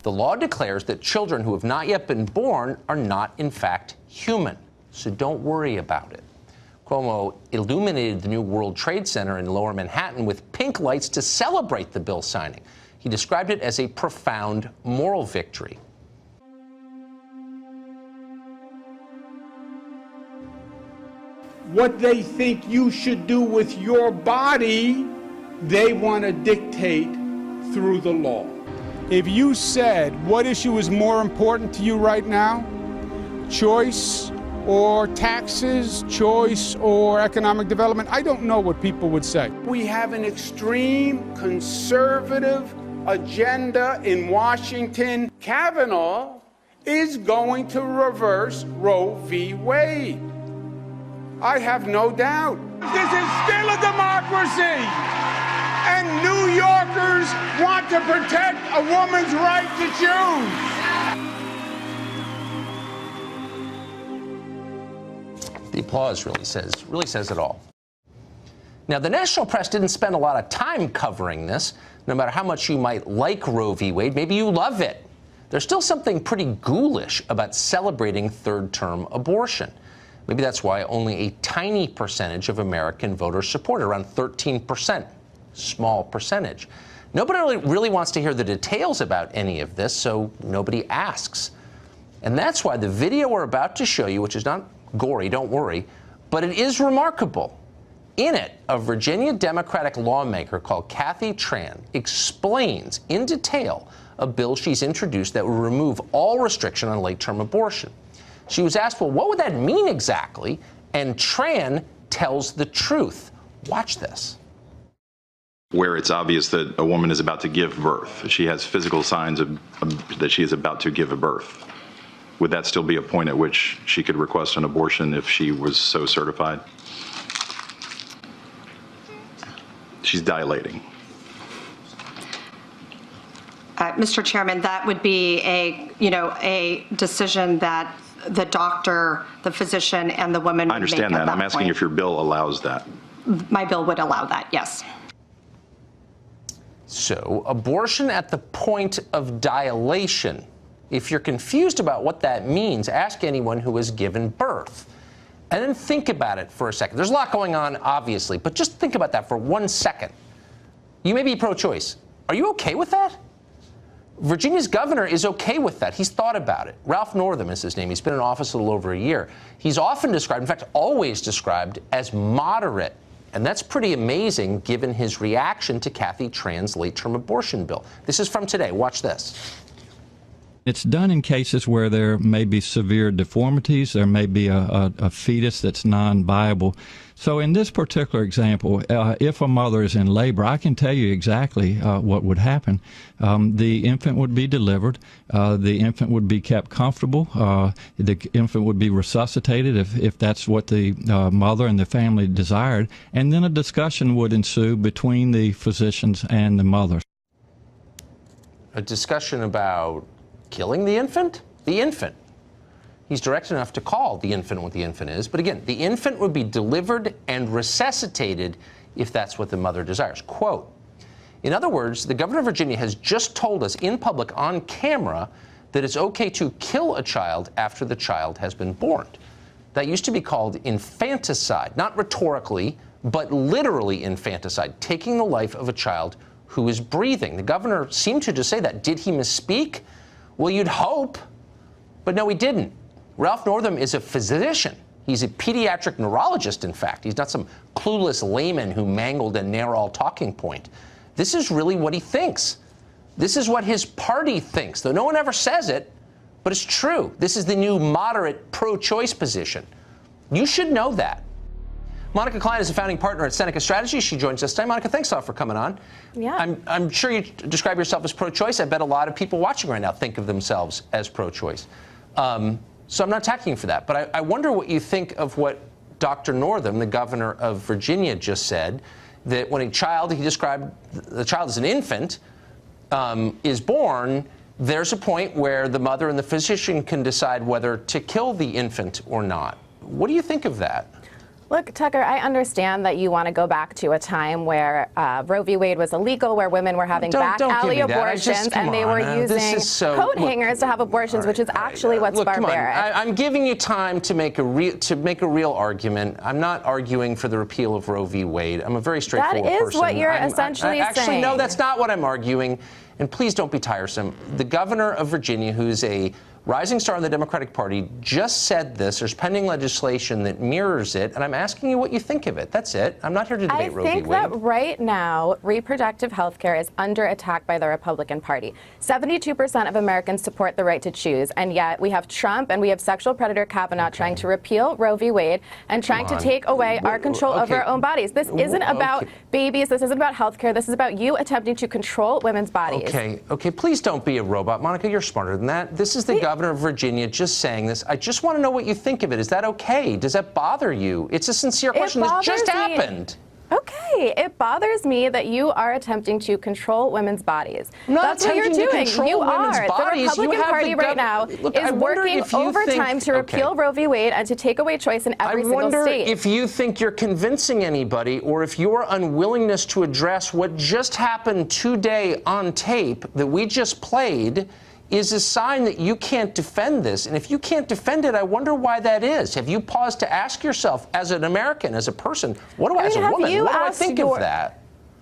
The law declares that children who have not yet been born are not, in fact, human. So don't worry about it. Cuomo illuminated the new World Trade Center in Lower Manhattan with pink lights to celebrate the bill signing. He described it as a profound moral victory. What they think you should do with your body, they want to dictate through the law. If you said, what issue is more important to you right now? Choice or taxes, choice or economic development? I don't know what people would say. We have an extreme conservative agenda in Washington. Kavanaugh is going to reverse Roe v. Wade. I have no doubt. This is still a democracy. And New Yorkers want to protect a woman's right to choose. The applause really says it all. Now, the national press didn't spend a lot of time covering this. No matter how much you might like Roe v. Wade, maybe you love it. There's still something pretty ghoulish about celebrating third-term abortion. Maybe that's why only a tiny percentage of American voters support it, around 13%. Small percentage. Nobody really wants to hear the details about any of this, so nobody asks. And that's why the video we're about to show you, which is not gory, don't worry, but it is remarkable. In it, a Virginia Democratic lawmaker called Kathy Tran explains in detail a bill she's introduced that will remove all restriction on late-term abortion. She was asked, well, what would that mean exactly? And Tran tells the truth. Watch this. Where it's obvious that a woman is about to give birth. She has physical signs that she is about to give a birth. Would that still be a point at which she could request an abortion if she was so certified? She's dilating. Mr. Chairman, that would be a decision that the doctor, the physician, and the woman would make. I understand that. I'm asking if your bill allows that. My bill would allow that, yes. So, abortion at the point of dilation. If you're confused about what that means, ask anyone who has given birth. And then think about it for a second. There's a lot going on, obviously, but just think about that for 1 second. You may be pro-choice. Are you okay with that? Virginia's governor is okay with that. He's thought about it. Ralph Northam is his name. He's been in office a little over a year. He's often described, in fact, always described as moderate. And that's pretty amazing given his reaction to Kathy Tran's late-term abortion bill. This is from today. Watch this. It's done in cases where there may be severe deformities. There may be a fetus that's non-viable. So in this particular example, if a mother is in labor, I can tell you exactly what would happen. The infant would be delivered. The infant would be kept comfortable. The infant would be resuscitated if that's what the mother and the family desired. And then a discussion would ensue between the physicians and the mother. A discussion about killing the infant? The infant. He's direct enough to call the infant what the infant is. But again, the infant would be delivered and resuscitated if that's what the mother desires. Quote, in other words, the governor of Virginia has just told us in public on camera that it's okay to kill a child after the child has been born. That used to be called infanticide, not rhetorically, but literally infanticide, taking the life of a child who is breathing. The governor seemed to just say that. Did he misspeak? Well, you'd hope, but no, he didn't. Ralph Northam is a physician. He's a pediatric neurologist, in fact. He's not some clueless layman who mangled a NARAL talking point. This is really what he thinks. This is what his party thinks, though no one ever says it, but it's true. This is the new moderate pro-choice position. You should know that. Monica Klein is a founding partner at Seneca Strategies. She joins us today. Monica, thanks a lot for coming on. Yeah. I'm sure you describe yourself as pro-choice. I bet a lot of people watching right now think of themselves as pro-choice. So I'm not attacking you for that. But I wonder what you think of what Dr. Northam, the governor of Virginia, just said, that when a child, he described the child as an infant, is born, there's a point where the mother and the physician can decide whether to kill the infant or not. What do you think of that? Look, Tucker, I understand that you want to go back to a time where Roe v. Wade was illegal, where women were having back alley abortions, and they were using coat hangers to have abortions, which is actually what's barbaric. I'm giving you time to make a real argument. I'm not arguing for the repeal of Roe v. Wade. I'm a very straightforward person. That is what you're essentially saying. Actually, no, that's not what I'm arguing. And please don't be tiresome. The governor of Virginia, who's a rising star in the Democratic Party, just said this. There's pending legislation that mirrors it, and I'm asking you what you think of it. That's it. I'm not here to debate Roe v. Wade. I think that right now, reproductive health care is under attack by the Republican Party. 72% of Americans support the right to choose, and yet we have Trump and we have sexual predator Kavanaugh trying to repeal Roe v. Wade and trying to take away our control over our own bodies. This isn't about babies. This isn't about health care. This is about you attempting to control women's bodies. Okay, please don't be a robot. Monica, you're smarter than that. This is the governor of Virginia just saying this. I just want to know what you think of it. Is that okay? Does that bother you? It's a sincere question. This just happened. Okay, it bothers me that you are attempting to control women's bodies. That's what you're doing. You are. The Republican Party right now is working overtime to repeal Roe v. Wade and to take away choice in every single state. I wonder if you think you're convincing anybody, or if your unwillingness to address what just happened today on tape that we just played is a sign that you can't defend this. And if you can't defend it, I wonder why that is. Have you paused to ask yourself, as an American, as a person, as a woman, what do I think of that?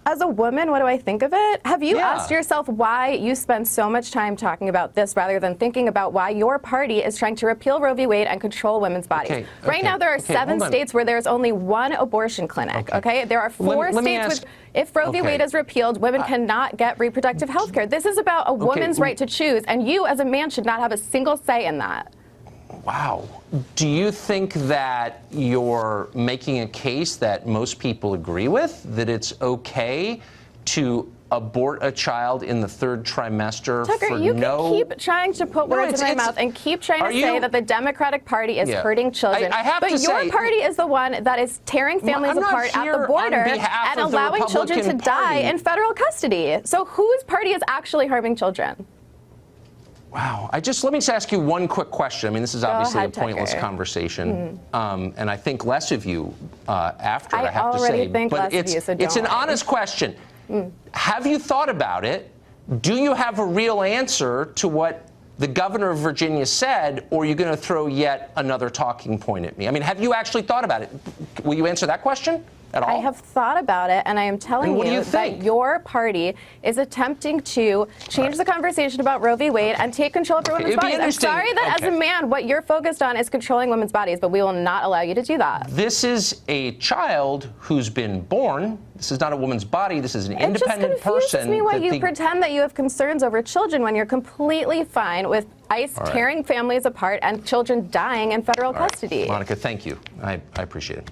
As a woman, what do I think of it? Have you asked yourself why you spend so much time talking about this rather than thinking about why your party is trying to repeal Roe v. Wade and control women's bodies? Right now, there are 7 states where there's only 1 abortion clinic. There are 4 states which, if Roe v. Wade is repealed, women cannot get reproductive health care. This is about a woman's right to choose, and you, as a man, should not have a single say in that. Wow. Do you think that you're making a case that most people agree with, that it's okay to abort a child in the 3rd trimester Tucker, for you can keep trying to put words in my mouth and keep trying to say that the Democratic Party is hurting children. But your party is the one that is tearing families apart at the border and allowing children to die in federal custody. So whose party is actually harming children? Wow. Let me just ask you one quick question. I mean, this is obviously a pointless conversation, and I think less of you after, I have to say. But it's an honest question. Have you thought about it? Do you have a real answer to what the governor of Virginia said, or are you going to throw yet another talking point at me? I mean, have you actually thought about it? Will you answer that question at all? I have thought about it, and I am telling you that your party is attempting to change the conversation about Roe v. Wade and take control of women's bodies. I'm sorry that as a man, what you're focused on is controlling women's bodies, but we will not allow you to do that. This is a child who's been born. This is not a woman's body. This is an independent person. It just confuses me why you pretend that you have concerns over children when you're completely fine with ICE tearing families apart and children dying in federal custody. Monica, thank you. I appreciate it.